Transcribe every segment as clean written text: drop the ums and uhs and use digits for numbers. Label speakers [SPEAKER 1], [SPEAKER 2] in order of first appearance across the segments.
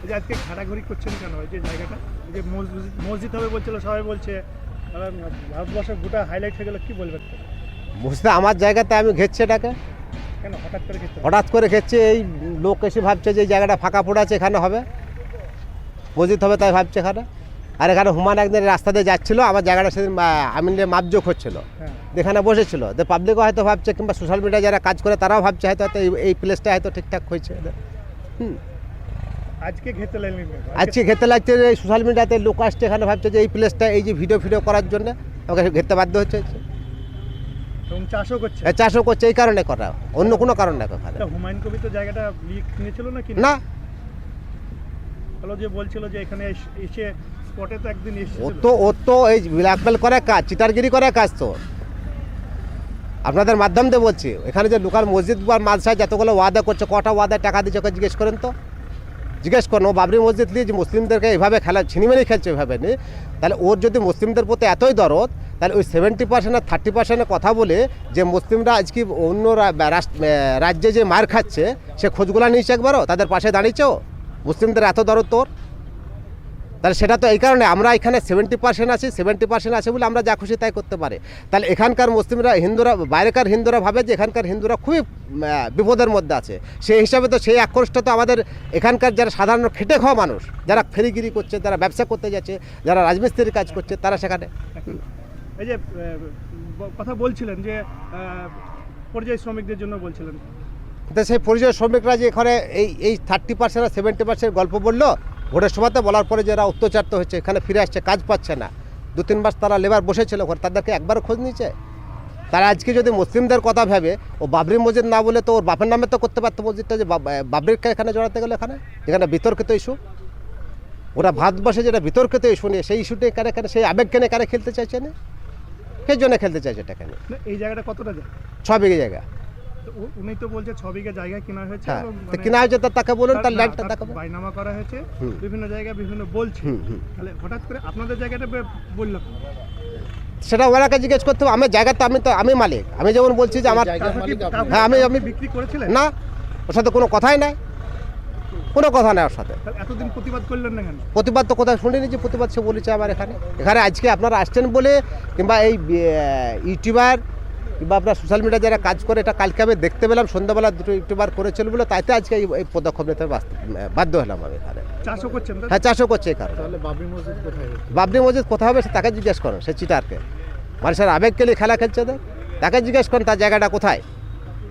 [SPEAKER 1] যে আজকে ঘাটাঘুরি করছেন কেন এই যে জায়গাটা, এই যে মসজিদ হবে বলছিল, সবাই বলছে ভারতবর্ষের গোটা হাইলাইট হয়ে গেল, কি বলবেন?
[SPEAKER 2] বুঝতে আমার জায়গাতে আমি ঘেরছি এটাকে,
[SPEAKER 1] কেন হঠাৎ করে ক্ষেত্রে?
[SPEAKER 2] হঠাৎ করে ঘেরছি। এই লোক এসে ভাবছে যে এই জায়গাটা ফাঁকা পড়ে আছে, এখানে হবে মসজিদ হবে, তাই ভাবছে এখানে। আর এখানে হুমায়ুন একদিন রাস্তা দিয়ে যাচ্ছিলো, আমার জায়গাটা সেদিন আমি মাপজোক হচ্ছিল, এখানে বসেছিল। যে পাবলিকও হয়তো ভাবছে, কিংবা সোশ্যাল মিডিয়া যারা কাজ করে তারাও ভাবছে হয়তো এই প্লেসটা হয়তো ঠিকঠাক হয়েছে।
[SPEAKER 1] আজকে ঘেরতে লাগলেন?
[SPEAKER 2] আজকে ঘেরতে লাগছে, এই সোশ্যাল মিডিয়াতে লোক আসছে এখানে, ভাবছে যে এই প্লেসটা, এই যে ভিডিও করার জন্য আমাকে ঘেরতে বাধ্য হচ্ছে।
[SPEAKER 1] এবং চাষও করছে?
[SPEAKER 2] চাষও করছে, এই কারণে করা, অন্য কোনো কারণ না।
[SPEAKER 1] হুমায়ুন কবির তো জায়গাটা কিনেছিল নাকি? না, যে বলছিল যে এখানে এসে স্পটে তো একদিন এসে
[SPEAKER 2] ও তো এই ব্ল্যাকমেল করে কাজ, চিটারগিরি করে কাজ। তো আপনাদের মাধ্যম দিয়ে বলছি, এখানে যে লোকাল মসজিদ বা মাদ্রাসায় যতগুলো ওয়াদা করছে, কটা ওয়াদা টাকা দিচ্ছে ওকে জিজ্ঞেস করেন তো, জিজ্ঞেস করুন। ও বাবরি মসজিদ নিয়ে যে মুসলিমদেরকে এইভাবে ছিনিমিনি খেলছে এভাবে নিয়ে, তাহলে ওর যদি মুসলিমদের প্রতি এতই দরদ, তাহলে ওই 70% আর 30% কথা বলে যে মুসলিমরা আজকে অন্য রাজ্যে যে মার খাচ্ছে, সে খোঁজগুলো নিয়েছে একবারও, তাদের পাশে দাঁড়িয়েছেও। মুসলিমদের এত দরদ তোর, তাহলে সেটা তো এই কারণে আমরা এখানে 70% আছি, 70% আছে বলে আমরা যা খুশি তাই করতে পারি। তাহলে এখানকার মুসলিমরা, হিন্দুরা, বাইরেকার হিন্দুরা ভাবে যে এখানকার হিন্দুরা খুবই বিপদের মধ্যে আছে। সেই হিসাবে তো সেই আক্রোশটা তো আমাদের এখানকার যারা সাধারণ খেটে খাওয়া মানুষ, যারা ফেরিগিরি করছে, যারা ব্যবসা করতে যাচ্ছে, যারা রাজমিস্ত্রির কাজ করছে, তারা সেখানে।
[SPEAKER 1] এই যে কথা বলছিলেন যে পরিযায়ী শ্রমিকদের জন্য বলছিলেন,
[SPEAKER 2] তো সেই পরিযায়ী শ্রমিকরা যে এখানে এই 30% আর 70% গল্প বললো ভোটের সময়তে, বলার পরে যারা অত্যাচারিত হচ্ছে, এখানে ফিরে আসছে, কাজ পাচ্ছে না, 2-3 মাস তারা লেবার বসেছিল ঘর, তাদেরকে একবারও খোঁজ নিয়েছে? তারা আজকে যদি মুসলিমদের কথা ভেবে ও বাবরি মসজিদ না বলে তো ওর বাপের নামে তো করতে পারতো মসজিদটা, যে বাবরিকে এখানে জড়াতে গেলে এখানে বিতর্কিত ইস্যু, ওরা ভারতবর্ষে যেটা বিতর্কিত ইস্যু নিয়ে, সেই ইস্যুটাই কারে সেই আবেগ কেনে কারে খেলতে চাইছে না, কে জন্য খেলতে চাইছে এটা কেন?
[SPEAKER 1] এই জায়গাটা কতটা যায়?
[SPEAKER 2] 6 বিঘে জায়গা।
[SPEAKER 1] উনি তো বলছে 6 বিঘা জায়গা কেনা হয়েছে,
[SPEAKER 2] কিনা হয়েছে, তাকে বলুন তার ল্যান্ডটা তাকে
[SPEAKER 1] বাইনামা করা হয়েছে, বিভিন্ন জায়গায় বিভিন্ন বলছে। তাহলে হঠাৎ করে আপনাদের জায়গাটা বললো,
[SPEAKER 2] সেটা ওনাকে জিজ্ঞেস করতে হবে। আমার জায়গাটা আমি মালিক, আমি যেমন বলছি যে আমার, হ্যাঁ আমি
[SPEAKER 1] বিক্রি করেছিলেন
[SPEAKER 2] না, ওর সাথে কোনো কথাই নাই, কোনো কথা নাই ওর সাথে।
[SPEAKER 1] এতদিন প্রতিবাদ করলেন না কেন?
[SPEAKER 2] প্রতিবাদ তো কোথায় শুনিনি যে প্রতিবাদ সে বলেছে আমার এখানে আজকে আপনারা আসছেন বলে, কিংবা এই ইউটিউবার কিংবা আপনার সোশ্যাল মিডিয়া যারা কাজ করে, এটা কালকে আমি দেখতে পেলাম সন্ধ্যাবেলা 2 ইউটিউবার করেছিল বলে, তাইতে আজকে এই পদক্ষেপ নিতে বাধ্য হলাম আমি এখানে।
[SPEAKER 1] চাষও করছেন?
[SPEAKER 2] হ্যাঁ, চাষও করছে এখানে।
[SPEAKER 1] বাবরি মসজিদ কোথায়?
[SPEAKER 2] বাবরি মসজিদ কোথায় হবে সে তাকে জিজ্ঞেস করো, সে চিটারকে, মানুষের আবেগকে নিয়ে খেলা খেলছে, তাকে জিজ্ঞেস করেন তার জায়গাটা কোথায়,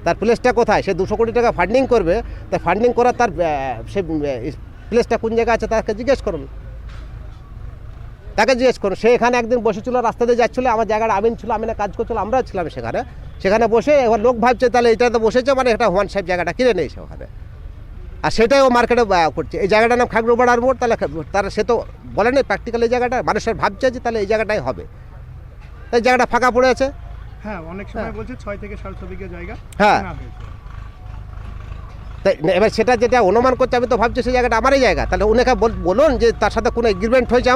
[SPEAKER 2] তার প্লেসটা কোথায়। সে 200 কোটি টাকা ফান্ডিং করবে, তাই ফান্ডিং করার তার সে প্লেসটা কোন জায়গায় আছে তাকে জিজ্ঞেস করুন, সে এখানে একদিন বসেছিল, রাস্তা দিয়ে যাচ্ছিলো, আমার জায়গাটা আমিন ছিল, আমিনা কাজ করছিল, আমরাও ছিলাম সেখানে বসে। এবার লোক ভাবছে তাহলে এটা তো বসেছে, মানে এটা হুমায়ুন সাহেব জায়গাটা কিনে নিয়েছে ওখানে, আর সেটাই ও মার্কেটে করছে। এই জায়গাটার নাম খাগড়াপাড়ার মোড়, তাহলে তারা সে তো বলে নেই প্র্যাকটিক্যাল এই জায়গাটা, মানুষের ভাবছে যে তাহলে এই জায়গাটাই হবে, তাই জায়গাটা ফাঁকা পড়ে আছে।
[SPEAKER 1] হ্যাঁ, অনেক সময় বলছে 6 থেকে 7 বিঘা জায়গা।
[SPEAKER 2] হ্যাঁ, তাই এবার সেটা যেটা অনুমান করছে, আমি তো ভাবছি সেই জায়গাটা আমারই জায়গা। তাহলে উনাকে বলুন যে তার সাথে কোনো এগ্রিমেন্ট হয়েছে,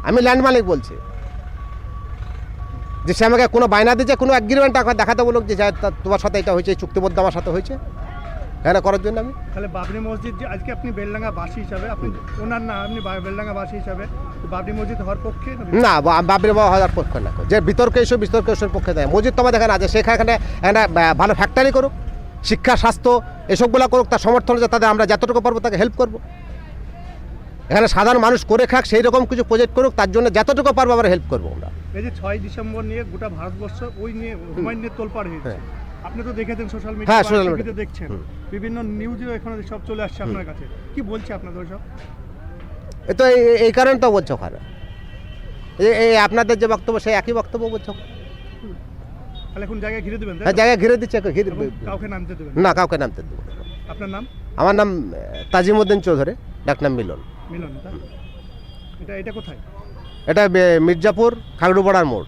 [SPEAKER 2] আমি ল্যান্ড মালিক বলছি, যে সে আমাকে কোনো বায়না দিচ্ছে, কোনো এগ্রিমেন্ট দেখাতে বলুক যে তোমার সাথে এটা হয়েছে, চুক্তিবদ্ধ আমার সাথে হয়েছে, এটা করার জন্য আমি।
[SPEAKER 1] তাহলে বাবরি মসজিদ যে আজকে আপনি বেলডাঙ্গা বাসী হিসাবে, আপনি ওনার না, আপনি বেলডাঙ্গা বাসী হিসাবে বাবরি মসজিদ হওয়ার পক্ষে
[SPEAKER 2] না, বাবরি হওয়ার পক্ষে না, যে বিতর্ক এসব পক্ষে দেয়। মসজিদ তোমার দেখেন আছে, সেখানে একটা ভালো ফ্যাক্টরি করুক, শিক্ষা, স্বাস্থ্য এসবগুলো করুক, তার সমর্থন যে তাদের আমরা যতটুকু পারবো তাকে হেল্প করবো। এখানে সাধারণ মানুষ করে খাক, সেই রকম কিছু প্রজেক্ট করুক, তার জন্য যতটুকু পারবো আমরা হেল্প করবো আমরা।
[SPEAKER 1] এই যে 6 ডিসেম্বর নিয়ে গোটা ভারতবর্ষ ওই নিয়ে হুমায়ুন নিয়ে তোলপাড় হয়েছে, আপনি তো দেখেছেন সোশ্যাল মিডিয়াতে দেখছেন, বিভিন্ন নিউজেও এখানে সব চলে আসছে আপনার কাছে, কি বলছে আপনাদের সব?
[SPEAKER 2] এ তো এই কারণে তো বলছো ওখানে, এই আপনাদের যে বক্তব্য সেই একই বক্তব্য বলছো।
[SPEAKER 1] তাহলে এখন জায়গায় ঘিরে দেবেন?
[SPEAKER 2] হ্যাঁ, জায়গায় ঘিরে দিচ্ছে,
[SPEAKER 1] কাউকে নামতে দেবেন
[SPEAKER 2] না, কাউকে নামতে দেবো।
[SPEAKER 1] আপনার নাম?
[SPEAKER 2] আমার নাম তাজিমউদ্দিন চৌধুরী, ডাকনাম মিলন।
[SPEAKER 1] এটা কোথায়?
[SPEAKER 2] এটা মির্জাপুর খাগড়াপাড়ার মোড়।